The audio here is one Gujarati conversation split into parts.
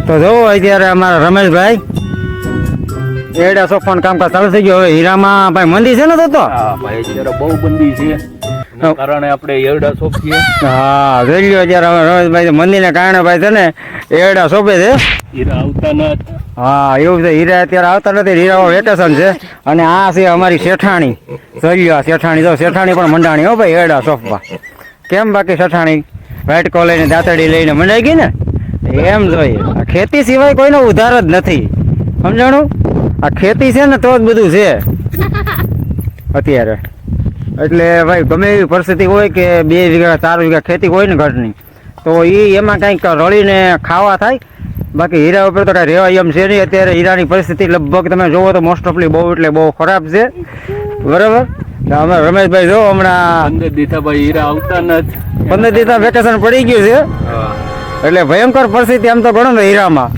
તો જોવો અત્યારે અમારા રમેશભાઈ એડા સોફાનું કામકાજ ચાલુ થઈ ગયું. હવે હીરામાં ભાઈ મંદી છે ને તો હા ભાઈ અત્યારે બહુ બંદી છે એના કારણે આપણે એરડા સોંપીએ. હા જોઈ લ્યો અત્યારે હવે રમેશભાઈ મંદીને કારણે ભાઈ છે ને એડા સોંપે છે. હીરા આવતા નથી. હા એવું છે, હીરા અત્યારે આવતા નથી, હીરાઓ વેકેશન છે. અને આ છે અમારી શેઠાણી. જોઈ લ્યો આ શેઠાણી, જો શેઠાણી પણ મંડાણી હો ભાઈ એડા સોંપવા. કેમ બાકી શેઠાણી વ્હાઈટ કોલ લઈને દાંતડી લઈને મંડાઈ ગઈ ને એમ જોઈએ. આ ખેતી સિવાય કોઈનો ઉધાર જ નથી, સમજાણું? આ ખેતી છે ને તો જ બધું છે અત્યારે. એટલે ભાઈ ગમે એવી પરિસ્થિતિ હોય કે 2 વીઘા 4 વીઘા ખેતી હોય ને ઘરની, તો એમાં કંઈક રળીને ખાવા થાય. બાકી હીરા ઉપર તો કાંઈ રહેવા એમ છે નહીં. અત્યારે હીરાની પરિસ્થિતિ લગભગ તમે જોવો તો મોસ્ટ ઓફલી બહુ એટલે બહુ ખરાબ છે, બરાબર? અમે રમેશભાઈ જો હમણાં 15 દીધા ભાઈ હીરા આવતા નથી. 15 દિવસ વેકેશન પડી ગયું છે, એટલે ભયંકર પરિસ્થિતિ આમ તો ગણો ને હીરામાં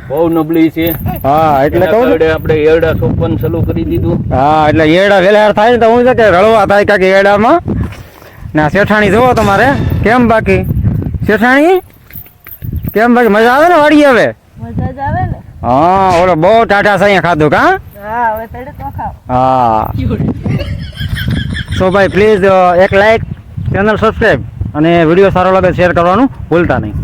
બહુ નબળી છે. હા એટલે કહું છું. આપણે એરડા સોંપવાનું ચાલુ કરી દીધું. હા એટલે એડા વેલા થાય ને તો હું છે કે રળવા થાય કાંઈક એડામાં. ના શેઠાણી જોવો તમારે કેમ બાકી શેઠાણી કેમ બાકી મજા આવે ને વાડી? હવે મજા જ આવે ને. હા ઓલો બહુ ટાટા સાયા ખાધું કા? હા હવે તડે તો ખાવ. હા સો ભાઈ પ્લીઝ એક લાઈક, ચેનલ સબસ્ક્રાઈબ અને વિડીયો સારો લાગે શેર કરવાનું ભૂલતા નહીં.